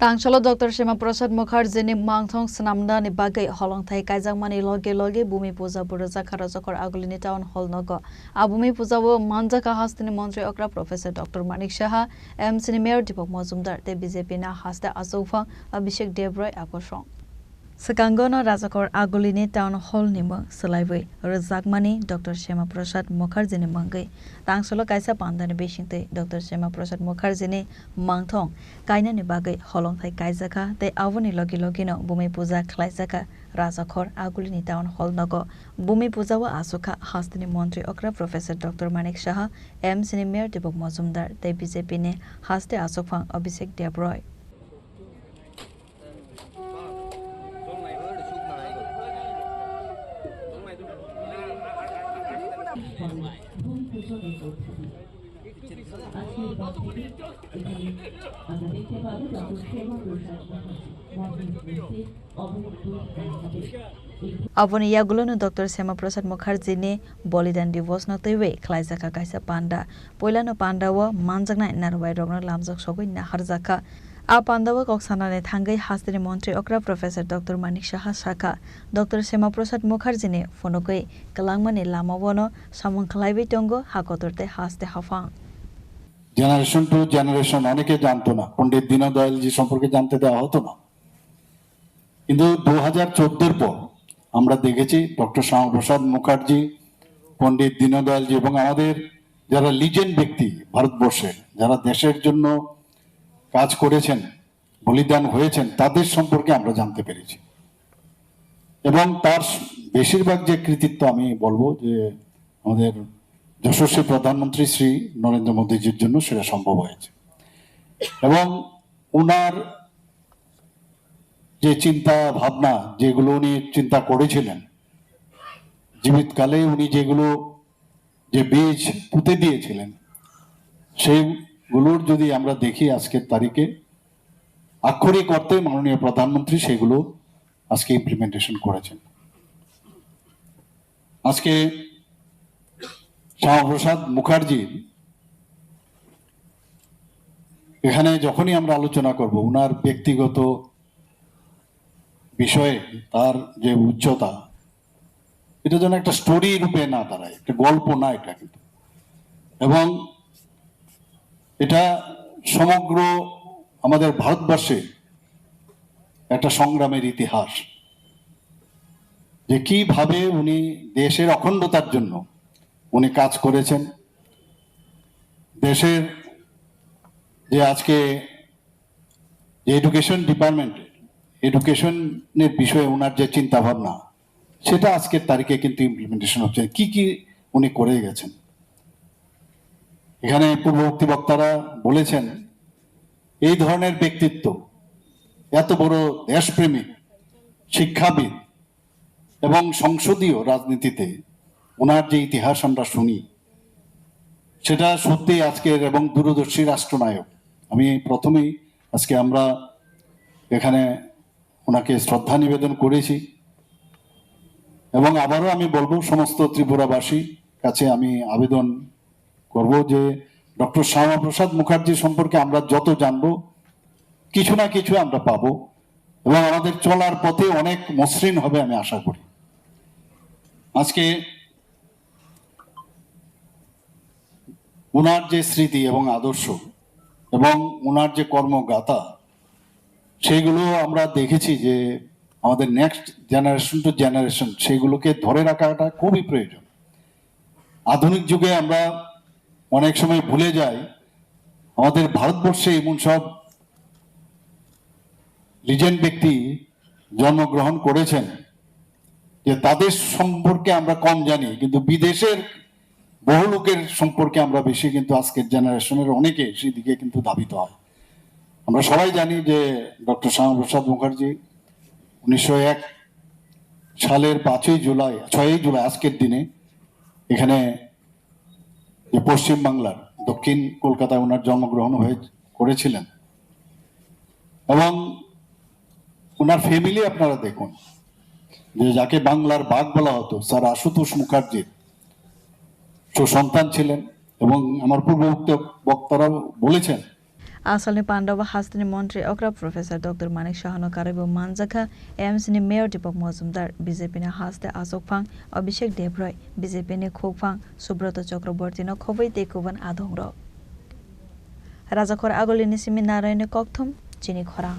Tangshalo Dr. Shema Prasad Mukherjee ni mangthong snamda ni bagai holongthai kaijangmani loge bumi puja buruja kharajokor agulini town hall nogo abumi puja wo manjaka hastini mantri okra Professor Dr. Manik Saha MC ni Mayor Deepak Majumdar te BJP na hasta asofang Abhishek Devroy akosong Sekangono Rajakor Agulini Town Hall nimo Salaiway Rajakmani Dr. Shema Prasad Mukherjee ni mangai Tangsolo kaisa pandani besingte Dr. Shema Prasad Mukherjee ni mangthong kaina ni bagai holongthai kaijaka te avoni logi no bumi puja khlaijaka Rajakor Agulini Town Hall nogo bumi puja wa asuka hastini mantri okra Professor Dr. Manik Saha MC ni Mayor Deepak Majumdar te BJP ne haste asofang Abhishek Devroy Aboni yagulono Dr. Shema Prasad Mukherjee ni bolidan divorce no tewe khlaijaka kaisa panda poilano panda wo manjakna narwai rogno lamjak sogoi naharjaka a panda wo koksanane thangai hastini mantri okra Professor Dr. Manik Saha Shaka Dr. Shema Prasad Mukherjee ni phonokoi kalangmani lama wono samung khlaibai tongo hakotorte haste hafang generation to generation অনেকে জানতো না পণ্ডিত দীনদয়ালজি সম্পর্কে জানতে দেওয়া হতো না কিন্তু 2014 পর আমরা দেখেছি ডক্টর শ্যামাপ্রসাদ মুখার্জি পণ্ডিত দীনদয়ালজি এবং আমাদের যারা লিজেন্ড ব্যক্তি ভারতবর্ষে যারা দেশের জন্য কাজ করেছেন বলিদান হয়েছেন তাদের সম্পর্কে আমরা জানতে পেরেছি এবং তার বেশিরভাগ যে কৃতিত্ব আমি বলবো যে আমাদের যশস্বী প্রধানমন্ত্রী শ্রী নরেন্দ্র মোদীজির জন্য সেটা সম্ভব হয়েছে এবং ওনার যে চিন্তা ভাবনা যেগুলো উনি চিন্তা করেছিলেন জীবিতকালে উনি যেগুলো যে বীজ পুঁতে দিয়েছিলেন সেইগুলোর যদি আমরা দেখি আজকের তারিখে আক্ষরিক অর্থে মাননীয় প্রধানমন্ত্রী সেগুলো আজকে ইমপ্লিমেন্টেশন করেছেন আজকে শ্যামাপ্রসাদ মুখার্জি এখানে যখনই আমরা আলোচনা করব ওনার ব্যক্তিগত বিষয়ে তার যে উচ্চতা এটা যেন একটা স্টোরি রূপে না দাঁড়ায় একটা গল্প না এটা কিন্তু এবং এটা সমগ্র আমাদের ভারতবর্ষে একটা সংগ্রামের ইতিহাস যে কিভাবে উনি দেশের অখণ্ডতার জন্য উনি কাজ করেছেন দেশের যে আজকে যে এডুকেশন ডিপার্টমেন্টে এডুকেশনের বিষয়ে ওনার যে চিন্তা ভাবনা সেটা আজকের তারিখে কিন্তু ইমপ্লিমেন্টেশন হচ্ছে কি কি উনি করে গেছেন এখানে পূর্ববর্তী বক্তারা বলেছেন এই ধরনের ব্যক্তিত্ব এত বড় দেশপ্রেমিক শিক্ষাবিদ এবং সংসদীয় রাজনীতিতে ওনার যে ইতিহাস আমরা শুনি সেটা সত্যি আজকের এবং দূরদর্শী রাষ্ট্রনায়ক আমি প্রথমেই আজকে আমরা এখানে ওনাকে শ্রদ্ধা নিবেদন করেছি এবং আবারও আমি বলবো সমস্ত ত্রিপুরাবাসী কাছে আমি আবেদন করব যে ডক্টর শ্যামাপ্রসাদ মুখার্জি সম্পর্কে আমরা যত জানবো কিছু না কিছু আমরা পাবো এবং আমাদের চলার পথে অনেক মসৃণ হবে আমি আশা করি আজকে ওনার যে স্মৃতি এবং আদর্শ এবং ওনার যে কর্মগাথা সেইগুলো আমরা দেখেছি যে আমাদের নেক্সট জেনারেশন টু জেনারেশন সেগুলোকে ধরে রাখাটা খুবই প্রয়োজন আধুনিক যুগে আমরা অনেক সময় ভুলে যাই আমাদের ভারতবর্ষে এমন সব লিজেন্ড ব্যক্তি জন্মগ্রহণ করেছেন যে তাদের সম্পর্কে আমরা কম জানি কিন্তু বিদেশের বহু লোকের সম্পর্কে আমরা বেশি কিন্তু আজকের জেনারেশনের অনেকে সেই দিকে কিন্তু ধাবিত হয় আমরা সবাই জানি যে ডক্টর শ্যামাপ্রসাদ মুখার্জি 1901 সালের 6ই জুলাই আজকের দিনে এখানে যে পশ্চিম বাংলার দক্ষিণ কলকাতায় ওনার জন্মগ্রহণ করেছিলেন এবং ওনার ফ্যামিলি আপনারা দেখুন যে যাকে বাংলার বাঘ বলা হতো স্যার আশুতোষ মুখার্জির সুসন্তান ছিলেন এবং আমার পূর্ববর্তী বক্তারা বলেছেন आसामनि पान्डव हास्तिनि मन्त्री अक्रा प्रोफेसर डक्टर मानिक साहानो कारेबो मानजाखा एमसीनि मेयर दीपक मजुमदार बीजेपीनि हास्ते अशोक फां अभिषेक देबरॉय बीजेपीनि खोकफां सुब्रत चक्रवर्तीनो खबै तेकुवन आधोंग्र राजाखर आगोलिनि सिमि नारायण कक्थम चिनी खरां।